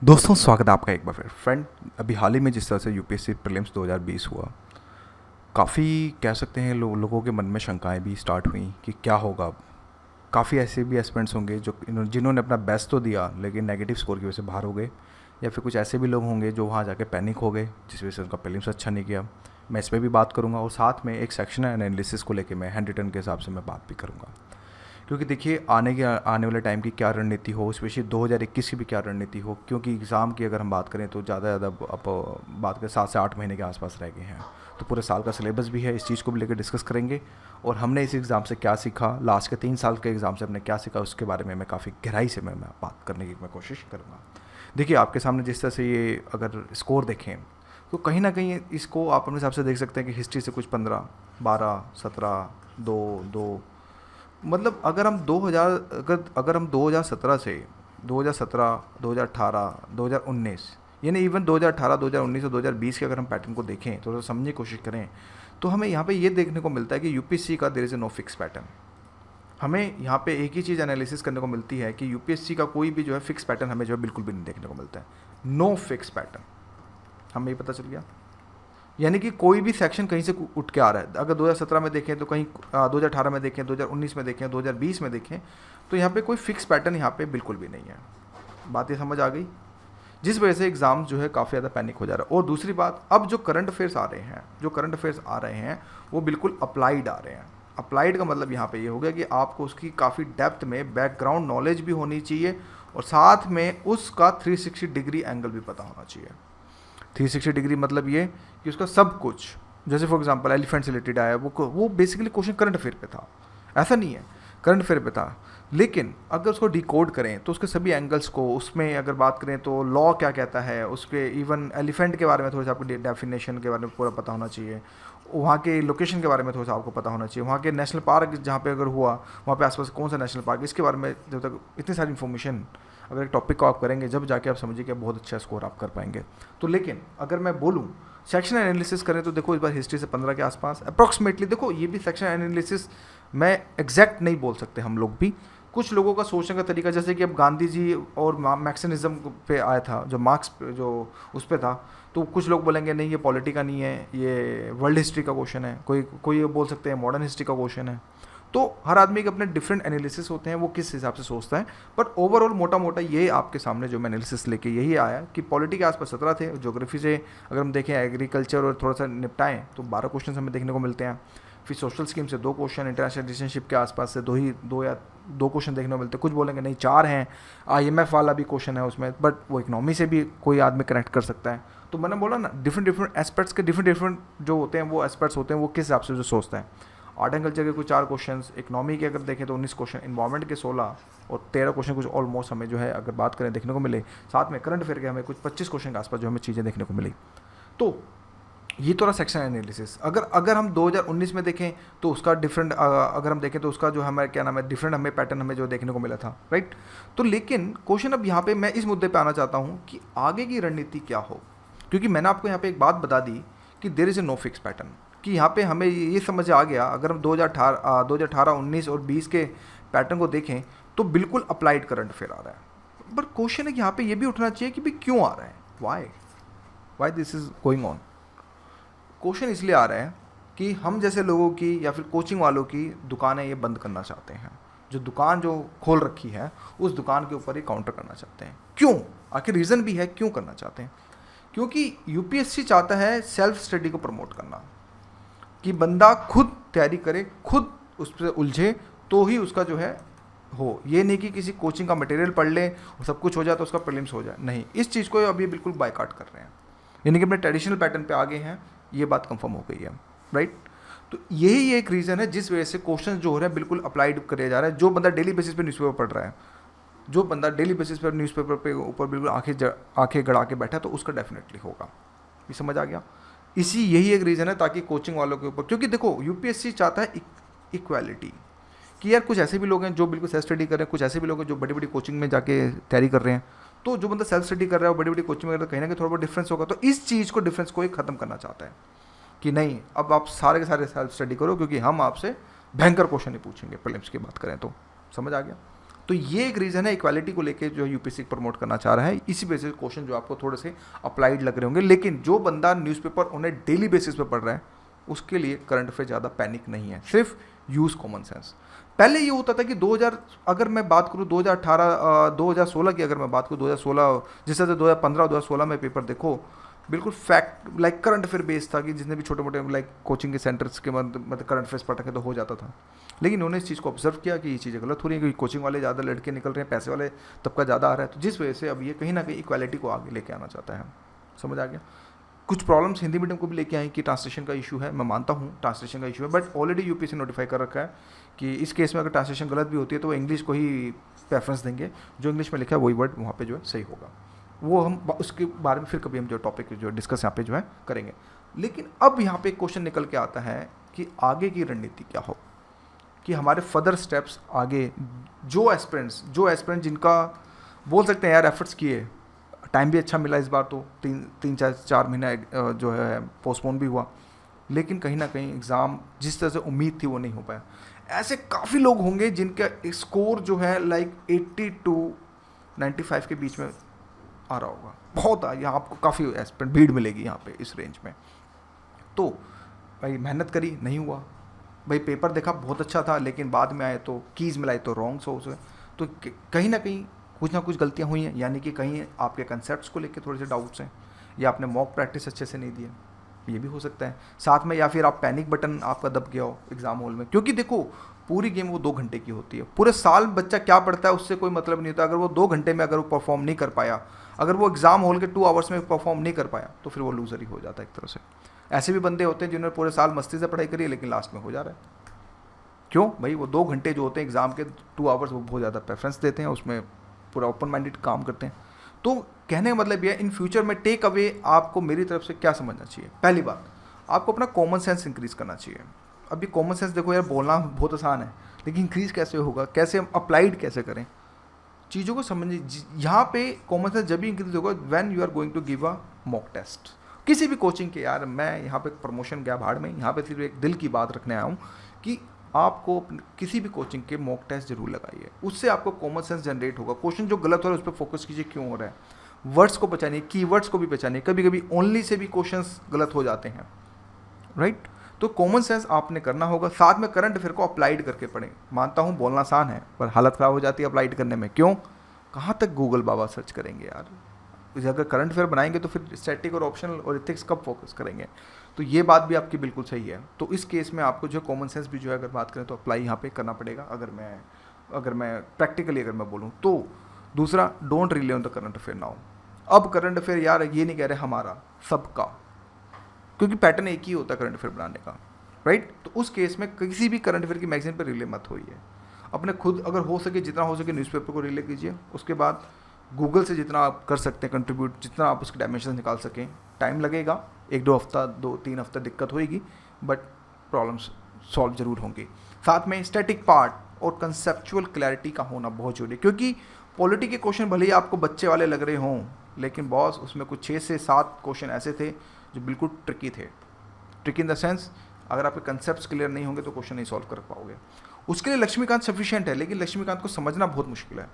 दोस्तों स्वागत है आपका एक बार फिर फ्रेंड। अभी हाल ही में जिस तरह से यूपीएससी प्रीलिम्स 2020 हुआ, काफ़ी कह सकते हैं लोगों के मन में शंकाएं भी स्टार्ट हुई कि क्या होगा अब। काफ़ी ऐसे भी एस्पिरेंट्स होंगे जो जिन्होंने अपना बेस्ट तो दिया लेकिन नेगेटिव स्कोर की वजह से बाहर हो गए, या फिर कुछ ऐसे भी लोग होंगे जो वहाँ जाके पैनिक हो गए जिस वजह से उनका प्रीलिम्स अच्छा नहीं किया। मैं इस पर भी बात करूँगा और साथ में एक सेक्शन एनालिसिस को लेकर मैं हैंड रिटन के हिसाब से मैं बात भी करूँगा। क्योंकि देखिए आने वाले टाइम की क्या रणनीति हो, स्पेशली 2021 की भी क्या रणनीति हो, क्योंकि एग्ज़ाम की अगर हम बात करें तो ज़्यादा अब बात करें 7 से 8 महीने के आसपास रह गए हैं। तो पूरे साल का सिलेबस भी है, इस चीज़ को भी लेकर डिस्कस करेंगे और हमने इस एग्ज़ाम से क्या सीखा, लास्ट के 3 साल के एग्ज़ाम से हमने क्या सीखा, उसके बारे में मैं काफ़ी गहराई से मैं बात करने की मैं कोशिश करूँगा। देखिए आपके सामने जिस तरह से ये अगर स्कोर देखें तो कहीं ना कहीं इसको आप अपने हिसाब से देख सकते हैं कि हिस्ट्री से कुछ 15, 12, 17, 2, मतलब अगर हम 2000 अगर हम 2017 से 2017, 2018, 2019, यानी इवन 2018, 2019 और 2020 के अगर हम पैटर्न को देखें तो समझने की कोशिश करें तो हमें यहाँ पे ये देखने को मिलता है कि यूपीएससी का there is a no fix pattern. हमें यहाँ पे एक ही चीज़ एनालिसिस करने को मिलती है कि यूपीएससी का कोई भी जो है फिक्स पैटर्न हमें जो है बिल्कुल भी नहीं देखने को मिलता है। नो फिक्स पैटर्न, हमें ये पता चल गया। यानी कि कोई भी सेक्शन कहीं से उठ के आ रहा है। अगर 2017 में देखें तो कहीं 2018 में देखें, 2019 में देखें, 2020 में देखें, तो यहाँ पे कोई फिक्स पैटर्न यहाँ पे बिल्कुल भी नहीं है। बात ये समझ आ गई, जिस वजह से एग्ज़ाम जो है काफ़ी ज़्यादा पैनिक हो जा रहा है। और दूसरी बात, अब जो करंट अफेयर्स आ रहे हैं वो बिल्कुल अप्लाइड आ रहे हैं। अप्लाइड का मतलब यहाँ पे ये हो गया कि आपको उसकी काफ़ी डेप्थ में बैकग्राउंड नॉलेज भी होनी चाहिए और साथ में उसका 360 डिग्री एंगल भी पता होना चाहिए। 360 डिग्री मतलब ये कि उसका सब कुछ, जैसे फॉर एग्जांपल एलिफेंट से रिलेटेड आया, वो बेसिकली क्वेश्चन करंट अफेयर पे था, ऐसा नहीं है, करंट अफेयर पे था, लेकिन अगर उसको डिकोड करें तो उसके सभी एंगल्स को, उसमें अगर बात करें तो लॉ क्या कहता है, उसके इवन एलिफेंट के बारे में थोड़ा सा आपको डेफिनेशन के बारे में पूरा पता होना चाहिए, वहाँ के लोकेशन के बारे में थोड़ा सा आपको पता होना चाहिए, वहाँ के नेशनल पार्क जहाँ पे अगर हुआ वहाँ पे आसपास कौन सा नेशनल पार्क, इसके बारे में जब तक इतनी सारी इन्फॉर्मेशन अगर एक टॉपिक को आप करेंगे जब जाके आप समझिए कि बहुत अच्छा स्कोर आप कर पाएंगे। तो लेकिन अगर मैं बोलूँ सेक्शन एनालिसिस करें तो देखो इस बार हिस्ट्री से 15 के आसपास अप्रॉक्सीमेटली, देखो ये भी सेक्शन एनालिसिस मैं एग्जैक्ट नहीं बोल सकते हम लोग भी, कुछ लोगों का सोचने का तरीका, जैसे कि अब गांधी जी और मैक्सिनिज्म पे आया था, जो मार्क्स जो उस पर था, तो कुछ लोग बोलेंगे नहीं ये पॉलिटी का नहीं है, ये वर्ल्ड हिस्ट्री का क्वेश्चन है, कोई ये बोल सकते हैं मॉडर्न हिस्ट्री का क्वेश्चन है। तो हर आदमी के अपने डिफरेंट एनालिसिस होते हैं, वो किस हिसाब से सोचता है। बट ओवरऑल मोटा मोटा ये आपके सामने जो मैं एनालिसिस लेके यही आया कि पॉलिटी के आसपास 17 थे, ज्योग्राफी से अगर हम देखें एग्रीकल्चर और थोड़ा सा निपटाएं तो 12 क्वेश्चन हमें देखने को मिलते हैं। फिर सोशल स्कीम से 2 क्वेश्चन, इंटरनेशनल रिलेशनशिप के आसपास से दो क्वेश्चन देखने को मिलते हैं, कुछ बोलेंगे नहीं 4 हैं, IMF वाला भी क्वेश्चन है उसमें, बट वो इकोनॉमी से भी कोई आदमी कनेक्ट कर सकता है। तो मैंने बोला ना, डिफरेंट एस्पेक्ट्स के डिफरेंट जो होते हैं वो एस्पेक्ट्स होते हैं, वो किस हिसाब से जो सोचता है। आर्ट एंड कल्चर के कुछ 4 क्वेश्चन, इकोनॉमी के अगर देखें तो 19 क्वेश्चन, इन्वायरमेंट के 16 और 13 क्वेश्चन कुछ ऑलमोस्ट हमें जो है अगर बात करें देखने को मिले। साथ में करंट अफेयर के हमें कुछ 25 क्वेश्चन के आसपास जो हमें चीज़ें देखने को मिली। तो ये थोड़ा सेक्शन एनालिसिस। अगर हम 2019 में देखें तो उसका डिफरेंट, अगर हम देखें तो उसका जो हमें क्या नाम है डिफरेंट हमें पैटर्न हमें जो देखने को मिला था, राइट। तो लेकिन क्वेश्चन अब यहाँ पे मैं इस मुद्दे पे आना चाहता हूँ कि आगे की रणनीति क्या हो, क्योंकि मैंने आपको यहाँ पे एक बात बता दी कि there is a no fix pattern, कि यहाँ पे हमें ये समझ आ गया अगर हम 2018, 19 और 20 के पैटर्न को देखें तो बिल्कुल अप्लाइड करंट अफेयर आ रहा है। बट क्वेश्चन है कि यहाँ पे ये भी उठना चाहिए कि भाई क्यों आ रहा है, why this is going on. Question इसलिए आ रहा है कि हम जैसे लोगों की या फिर कोचिंग वालों की दुकानें ये बंद करना चाहते हैं, जो दुकान जो खोल रखी है उस दुकान के ऊपर ही काउंटर करना चाहते हैं। क्यों, आखिर रीज़न भी है क्यों करना चाहते हैं, क्योंकि यूपीएससी चाहता है सेल्फ स्टडी को प्रमोट करना, कि बंदा खुद तैयारी करे, खुद उस पर उलझे तो ही उसका जो है हो, ये नहीं कि किसी कोचिंग का मटेरियल पढ़ ले और सब कुछ हो जाए तो उसका प्रीलिम्स हो जाए, नहीं। इस चीज़ को अब ये बिल्कुल बायकॉट कर रहे हैं, यानी कि अपने ट्रेडिशनल पैटर्न पे आगे हैं, ये बात कंफर्म हो गई है, राइट। तो यही एक रीज़न है जिस वजह से क्वेश्चन जो हो रहे हैं बिल्कुल अप्लाइड किया जा रहा है। जो बंदा डेली बेसिस पे न्यूज़पेपर पढ़ रहा है, जो बंदा डेली बेसिस पर न्यूज़पेपर पे ऊपर बिल्कुल आंखें गड़ा के बैठा है तो उसका डेफिनेटली होगा। ये समझ आ गया। यही एक रीज़न है ताकि कोचिंग वालों के ऊपर, क्योंकि देखो यूपीएससी चाहता है इक्वालिटी, कि यार कुछ ऐसे भी लोग हैं जो बिल्कुल सेल्फ स्टडी कर रहे हैं, कुछ ऐसे भी लोग हैं जो बड़ी बड़ी कोचिंग में जाके तैयारी कर रहे हैं। तो जो बंदा सेल्फ स्टडी कर रहा है और बड़ी बड़ी कोचिंग में कर रहा है, कहीं ना कहीं थोड़ा बहुत डिफरेंस होगा। तो इस चीज़ को, डिफरेंस को एक ख़त्म करना चाहता है कि नहीं, अब आप सारे के सारे सेल्फ स्टडी करो, क्योंकि हम आपसे भयंकर क्वेश्चन ही पूछेंगे प्रीलिम्स की बात करें तो। समझ आ गया। तो ये एक रीज़न है इक्वालिटी को लेके जो यूपीएससी प्रमोट करना चाह रहा है। इसी बेसिस क्वेश्चन जो आपको थोड़े से अप्लाइड लग रहे होंगे, लेकिन जो बंदा न्यूज़पेपर उन्हें डेली बेसिस पे पढ़ रहा है उसके लिए करंट अफेयर ज़्यादा पैनिक नहीं है, सिर्फ यूज़ कॉमन सेंस। पहले ये होता था कि 2000, अगर मैं बात करूँ 2018 2016 की, अगर मैं बात करूँ 2016, जिस तरह से 2015 2016 में पेपर देखो, बिल्कुल fact like current affair based था कि जितने भी छोटे मोटे लाइक कोचिंग के सेंटर्स के मतलब करंट अफेयर्स पढ़ के तो हो जाता था। लेकिन उन्होंने इस चीज़ को ऑब्जर्व किया कि ये चीज़ें गलत हो रही है, क्योंकि कोचिंग वाले ज़्यादा लड़के निकल रहे हैं, पैसे वाले तबका ज़्यादा आ रहा है, तो जिस वजह से अब ये कहीं ना कहीं इक्वालिटी को आगे लेके आना चाहता है। समझ आ गया। कुछ प्रॉब्लम्स हिंदी मीडियम को भी लेके आए कि ट्रांसलेशन का इशू है, मैं मानता हूँ ट्रांसलेशन का इशू है, बट ऑलरेडी यूपीएससी नोटिफाई कर रखा है कि इस केस में अगर ट्रांसलेशन गलत भी होती है तो वो इंग्लिश को ही प्रेफरेंस देंगे, जो इंग्लिश में लिखा है वही वर्ड वहाँ पे जो है सही होगा। वो हम उसके बारे में फिर कभी हम जो टॉपिक जो डिस्कस यहाँ पे जो है करेंगे। लेकिन अब यहाँ पे क्वेश्चन निकल के आता है कि आगे की रणनीति क्या हो, कि हमारे फर्दर स्टेप्स आगे, जो एस्पिरेंट जिनका बोल सकते हैं यार एफर्ट्स किए, टाइम भी अच्छा मिला इस बार, तो तीन चार महीना जो है पोस्टपोन भी हुआ, लेकिन कहीं ना कहीं एग्ज़ाम जिस तरह से उम्मीद थी वो नहीं हो पाया। ऐसे काफ़ी लोग होंगे जिनका स्कोर जो है लाइक 80 to 95 के बीच में आ रहा होगा, बहुत यहाँ आपको काफ़ी एस्पिरेंट भीड़ मिलेगी यहाँ पे इस रेंज में। तो भाई मेहनत करी, नहीं हुआ, भाई पेपर देखा बहुत अच्छा था, लेकिन बाद में आए तो कीज़ मिलाई तो रॉन्ग सोर्स है, तो कहीं ना कहीं कुछ ना कुछ गलतियाँ हुई हैं, यानी कि कहीं आपके कंसेप्ट्स को लेके थोड़े से डाउट्स हैं, या आपने मॉक प्रैक्टिस अच्छे से नहीं दिया, ये भी हो सकता है साथ में, या फिर आप पैनिक बटन आपका दब गया हो एग्जाम हॉल में। क्योंकि देखो पूरी गेम वो 2 घंटे की होती है, पूरे साल बच्चा क्या पढ़ता है उससे कोई मतलब नहीं होता। अगर वो 2 घंटे में अगर वो परफॉर्म नहीं कर पाया, अगर वो एग्जाम हॉल के 2 आवर्स में परफॉर्म नहीं कर पाया, तो फिर वो लूजर ही हो जाता है एक तरह से। ऐसे भी बंदे होते हैं जिन्होंने पूरे साल मस्ती से पढ़ाई करी है लेकिन लास्ट में हो जा रहा है। क्यों भाई? वो 2 घंटे जो होते हैं एग्जाम के 2 आवर्स वो बहुत ज़्यादा प्रेफरेंस देते हैं, उसमें पूरा ओपन माइंडेड काम करते हैं। तो कहने का मतलब ये इन फ्यूचर में टेक अवे आपको मेरी तरफ से क्या समझना चाहिए? पहली बात, आपको अपना कॉमन सेंस इंक्रीज़ करना चाहिए। अभी कॉमन सेंस देखो यार, बोलना बहुत आसान है, लेकिन इंक्रीज़ कैसे होगा, कैसे हम अप्लाइड कैसे करें चीज़ों को समझिए। यहाँ पे कॉमन सेंस जब भी इंक्रीज होगा when you are going to give a mock test किसी भी कोचिंग के। यार मैं यहाँ पे प्रमोशन गया भाड़ में, यहाँ पे सिर्फ एक दिल की बात रखने आया हूँ कि आपको किसी भी कोचिंग के मॉक टेस्ट जरूर लगाइए, उससे आपको कॉमन सेंस जनरेट होगा। क्वेश्चन जो गलत हो रहा है उस पर फोकस कीजिए, क्यों हो रहा है, वर्ड्स को पहचानिए, कीवर्ड्स को भी पहचानिए। कभी कभी ओनली से भी क्वेश्चंस गलत हो जाते हैं, राइट? तो कॉमन सेंस आपने करना होगा, साथ में करंट अफेयर को अप्लाइड करके पढ़ें। मानता हूँ बोलना आसान है, पर हालत ख़राब हो जाती है अप्लाइड करने में। क्यों? कहाँ तक गूगल बाबा सर्च करेंगे यार? अगर करंट अफेयर बनाएंगे तो फिर स्टैटिक और ऑप्शनल और इथिक्स कब फोकस करेंगे? तो ये बात भी आपकी बिल्कुल सही है। तो इस केस में आपको जो कॉमन सेंस भी जो है अगर बात करें तो अप्लाई यहाँ पे करना पड़ेगा। अगर मैं प्रैक्टिकली अगर मैं बोलूँ तो दूसरा, don't relay on the current affair now. अब करंट अफेयर यार ये नहीं कह रहे हमारा, सबका, क्योंकि पैटर्न एक ही होता है करंट अफेयर बनाने का, राइट? तो उस केस में किसी भी करंट अफेयर की मैगजीन पर रिले मत होइए। अपने खुद अगर हो सके जितना हो सके न्यूज़पेपर को रिले कीजिए। उसके बाद गूगल से जितना आप कर सकते हैं कंट्रीब्यूट, जितना आप उसके डायमेंशन निकाल सकें। टाइम लगेगा, 1-2 हफ्ता 2-3 हफ्ता दिक्कत होएगी, बट प्रॉब्लम्स सॉल्व जरूर होंगी। साथ में स्टैटिक पार्ट और कंसेप्चुअल क्लैरिटी का होना बहुत जरूरी है, क्योंकि पॉलिटी के क्वेश्चन भले ही आपको बच्चे वाले लग रहे हों, लेकिन बॉस उसमें कुछ 6 से 7 क्वेश्चन ऐसे थे जो बिल्कुल ट्रिकी थे। ट्रिकी इन द सेंस, अगर आपके कंसेप्ट क्लियर नहीं होंगे तो क्वेश्चन नहीं सॉल्व कर पाओगे। उसके लिए लक्ष्मीकांत सफिशिएंट है, लेकिन लक्ष्मीकांत को समझना बहुत मुश्किल है,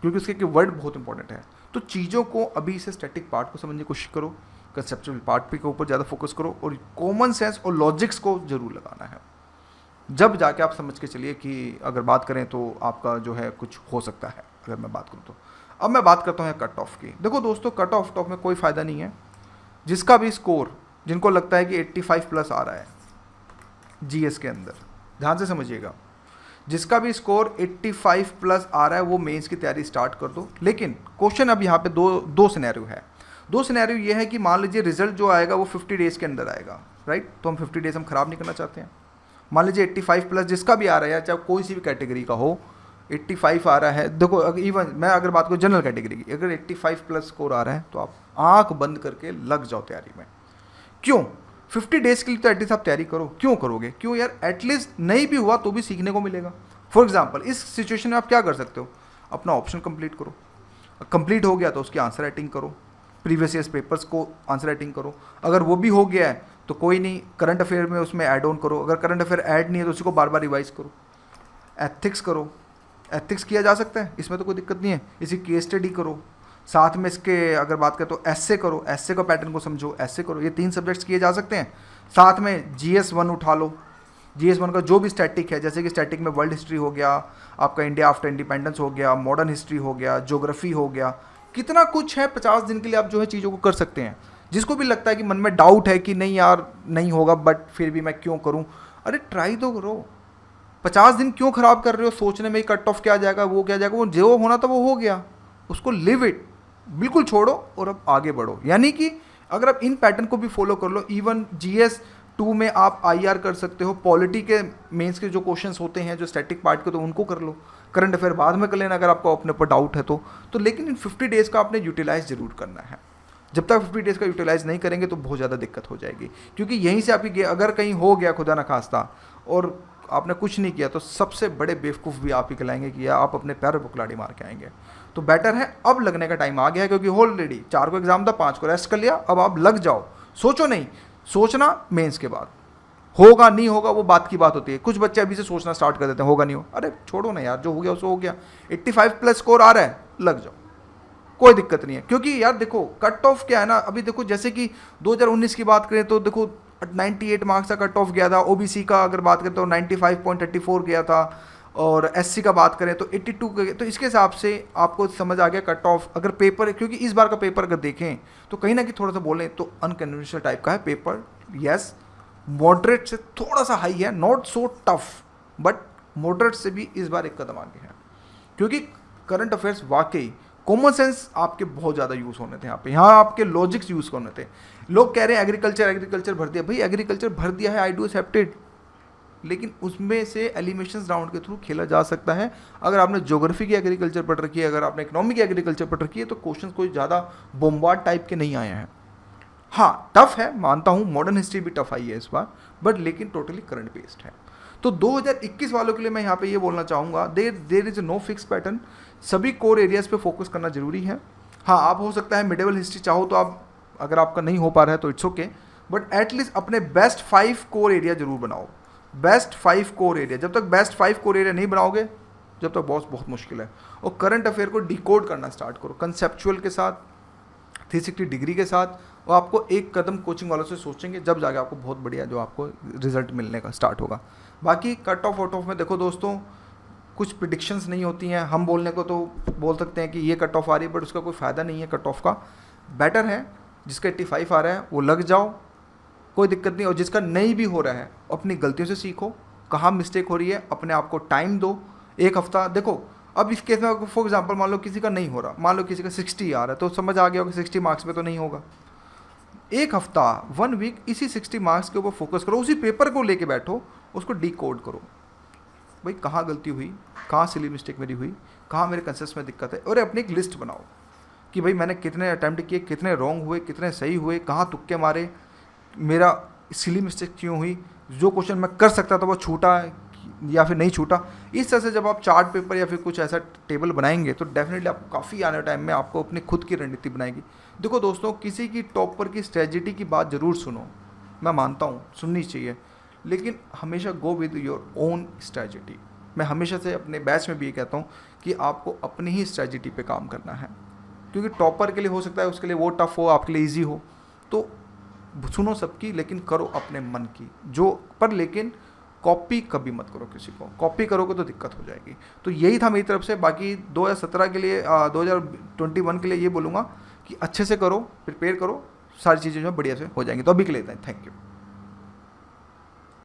क्योंकि उसके वर्ड बहुत इंपॉर्टेंट है। तो चीज़ों को अभी से स्टैटिक पार्ट को समझने की कोशिश करो, कंसेप्चुअल पार्ट पे के ऊपर ज़्यादा फोकस करो, और कॉमन सेंस और लॉजिक्स को जरूर लगाना है। जब जाके आप समझ के चलिए कि अगर बात करें तो आपका जो है कुछ हो सकता है। अगर मैं बात करूँ तो अब मैं बात करता हूँ कट ऑफ की। देखो दोस्तों, कट ऑफ टॉप में कोई फ़ायदा नहीं है। जिसका भी स्कोर, जिनको लगता है कि 85 प्लस आ रहा है जीएस के अंदर, ध्यान से समझिएगा, जिसका भी स्कोर 85 प्लस आ रहा है वो मेंस की तैयारी स्टार्ट कर दो। लेकिन क्वेश्चन अब यहाँ पे दो सिनेरियो है। 2 सिनेरियो ये है कि मान लीजिए रिजल्ट जो आएगा वो 50 डेज़ के अंदर आएगा, राइट? तो हम 50 डेज़ हम ख़राब नहीं करना चाहते हैं। मान लीजिए 85 प्लस जिसका भी आ रहा है, चाहे कोई सी भी कैटेगरी का हो, 85 आ रहा है। देखो इवन मैं अगर बात करूँ जनरल कैटेगरी की, अगर 85 प्लस स्कोर आ रहा है तो आप आँख बंद करके लग जाओ तैयारी में। क्यों? 50 डेज़ के लिए तो एटलीस्ट आप तैयारी करो। क्यों करोगे? क्यों यार, एटलीस्ट नहीं भी हुआ तो भी सीखने को मिलेगा। फॉर एग्जाम्पल इस सिचुएशन में आप क्या कर सकते हो, अपना ऑप्शन कंप्लीट करो, कंप्लीट हो गया तो उसकी आंसर राइटिंग करो, प्रीवियस ईयर्स पेपर्स को आंसर राइटिंग करो। अगर वो भी हो गया है तो कोई नहीं, करंट अफेयर में उसमें ऐड ऑन करो। अगर करंट अफेयर ऐड नहीं है तो उसी को बार बार रिवाइज करो। एथिक्स करो, एथिक्स किया जा सकता है, इसमें तो कोई दिक्कत नहीं है। इसी केस स्टडी करो, साथ में इसके अगर बात करें तो एस्से करो, एस्से का पैटर्न को समझो, एस्से करो, ये 3 सब्जेक्ट्स किए जा सकते हैं। साथ में GS1 उठा लो, GS1 का जो भी स्टैटिक है, जैसे कि स्टैटिक में वर्ल्ड हिस्ट्री हो गया, आपका इंडिया आफ्टर इंडिपेंडेंस हो गया, मॉडर्न हिस्ट्री हो गया, ज्योग्राफी हो गया, कितना कुछ है। 50 दिन के लिए आप जो है चीज़ों को कर सकते हैं। जिसको भी लगता है कि मन में डाउट है कि नहीं यार नहीं होगा, बट फिर भी मैं क्यों करूं, अरे ट्राई तो करो। 50 दिन क्यों खराब कर रहे हो सोचने में कट ऑफ क्या जाएगा, वो क्या जाएगा, वो जो होना था वो हो गया, उसको लिव इट, बिल्कुल छोड़ो और अब आगे बढ़ो। यानी कि अगर आप इन पैटर्न को भी फॉलो कर लो, इवन GS2 में आप IR कर सकते हो, पॉलिटी के मेंस के जो क्वेश्चंस होते हैं जो स्टैटिक पार्ट के, तो उनको कर लो। करंट अफेयर बाद में कर लेना अगर आपको अपने ऊपर डाउट है तो लेकिन इन 50 डेज़ का आपने यूटिलाइज जरूर करना है। जब तक 50 डेज़ का यूटिलाइज नहीं करेंगे तो बहुत ज़्यादा दिक्कत हो जाएगी, क्योंकि यहीं से आपकी अगर कहीं हो गया खुदा न खास्ता और आपने कुछ नहीं किया तो सबसे बड़े बेवकूफ़ भी आप ही कहलाएंगे कि या आप अपने पैरों पर कुल्हाड़ी मार के आएंगे। तो बेटर है अब लगने का टाइम आ गया है, क्योंकि ऑलरेडी 4 को एग्जाम था, 5 को रेस्ट कर लिया, अब आप लग जाओ। सोचो नहीं, सोचना मेंस के बाद, होगा नहीं होगा वो बात की बात होती है। कुछ बच्चे अभी से सोचना स्टार्ट कर देते हैं होगा नहीं हो, अरे छोड़ो ना यार, जो हो गया उसको हो गया। 85+ स्कोर आ रहा है, लग जाओ, कोई दिक्कत नहीं है। क्योंकि यार देखो कट ऑफ क्या है ना, अभी देखो जैसे कि 2019 की बात करें तो देखो 98 मार्क्स का कट ऑफ गया था। OBC का अगर बात करें तो 95.34 गया था, और SC का बात करें तो 82 तो इसके हिसाब से आपको समझ आ गया कट ऑफ। अगर पेपर, क्योंकि इस बार का पेपर अगर देखें तो कहीं ना कहीं थोड़ा सा बोलें तो अनकन्वेंशनल टाइप का है पेपर। यस, मॉडरेट से थोड़ा सा हाई है, not so tough, but moderate से भी इस बार एक कदम आगे है, क्योंकि करंट अफेयर्स वाकई कॉमन सेंस आपके बहुत ज़्यादा यूज़ होने थे यहाँ आपके लॉजिक्स यूज़ होने थे। लोग कह रहे हैं एग्रीकल्चर भर दिया, भाई एग्रीकल्चर भर दिया है, आई डू एक्सेप्टेड, लेकिन उसमें से एलिमिनेशंस राउंड के थ्रू खेला जा सकता है। अगर आपने ज्योग्राफी की एग्रीकल्चर पढ़ रखी है, अगर आपने इकोनॉमी की एग्रीकल्चर पढ़ रखी है, तो क्वेश्चन कोई ज़्यादा बोम्बार्ड टाइप के नहीं आए हैं। हाँ टफ है, मानता हूँ, मॉडर्न हिस्ट्री भी टफ आई है इस बार, बट लेकिन टोटली करंट बेस्ड है। तो 2021 वालों के लिए मैं यहाँ पे ये बोलना चाहूँगा, there is no fix pattern, सभी कोर एरियाज़ पे फोकस करना जरूरी है। हाँ आप हो सकता है मिडेवल हिस्ट्री चाहो तो आप, अगर आपका नहीं हो पा रहा है तो इट्स ओके, बट एटलीस्ट अपने बेस्ट 5 कोर एरिया जरूर बनाओ। बेस्ट 5 कोर एरिया, जब तक बेस्ट 5 कोर एरिया नहीं बनाओगे जब तक बहुत मुश्किल है। और करंट अफेयर को डिकोड करना स्टार्ट करो कंसेप्चुअल के साथ, 360 डिग्री के साथ, और आपको एक कदम कोचिंग वालों से सोचेंगे, जब जाके आपको बहुत बढ़िया जो आपको रिजल्ट मिलने का स्टार्ट होगा। बाकी कट ऑफ आउट ऑफ में देखो दोस्तों, कुछ प्रिडिक्शंस नहीं होती हैं। हम बोलने को तो बोल सकते हैं कि ये कट ऑफ आ रही है, बट उसका कोई फ़ायदा नहीं है कट ऑफ का। बेटर है जिसका 85 आ रहा है वो लग जाओ, कोई दिक्कत नहीं। और जिसका नहीं भी हो रहा है अपनी गलतियों से सीखो, कहाँ मिस्टेक हो रही है, अपने आप को टाइम दो, 1 हफ्ता। देखो अब इस केस में फॉर एग्जांपल मान लो किसी का नहीं हो रहा, मान लो किसी का 60 आ रहा है, तो समझ आ गया होगा 60 मार्क्स पे तो नहीं होगा। 1 हफ्ता 1 वीक इसी 60 मार्क्स के ऊपर फोकस करो, उसी पेपर को लेके बैठो, उसको डिकोड करो, भाई कहाँ गलती हुई, कहाँ सिली मिस्टेक मेरी हुई, कहाँ मेरे कंसेप्ट में दिक्कत है, और अपनी एक लिस्ट बनाओ कि भाई मैंने कितने अटैम्प्ट किए, कितने रॉन्ग हुए, कितने सही हुए, कहाँ तुक्के मारे, मेरा सिली मिस्टेक क्यों हुई, जो क्वेश्चन मैं कर सकता था वो छूटा या फिर नहीं छूटा। इस तरह से जब आप चार्ट पेपर या फिर कुछ ऐसा टेबल बनाएंगे तो डेफिनेटली आपको काफ़ी आने टाइम में आपको अपनी खुद की रणनीति बनाएगी। देखो दोस्तों, किसी की टॉपर की स्ट्रेटजी की बात ज़रूर सुनो, मैं मानता हूँ सुननी चाहिए, लेकिन हमेशा go with your own strategy. मैं हमेशा से अपने बैच में भी ये कहता हूँ कि आपको अपनी ही स्ट्रेटजी पे काम करना है, क्योंकि टॉपर के लिए हो सकता है उसके लिए वो टफ हो, आपके लिए ईजी हो। तो सुनो सबकी, लेकिन करो अपने मन की जो, पर लेकिन कॉपी कभी मत करो किसी को, कॉपी करोगे तो दिक्कत हो जाएगी। तो यही था मेरी तरफ से। बाकी 2017 के लिए 2021 के लिए ये बोलूँगा कि अच्छे से करो, प्रिपेयर करो, सारी चीज़ें जो बढ़िया से हो जाएंगी। तो अभी के लिए थैंक यू।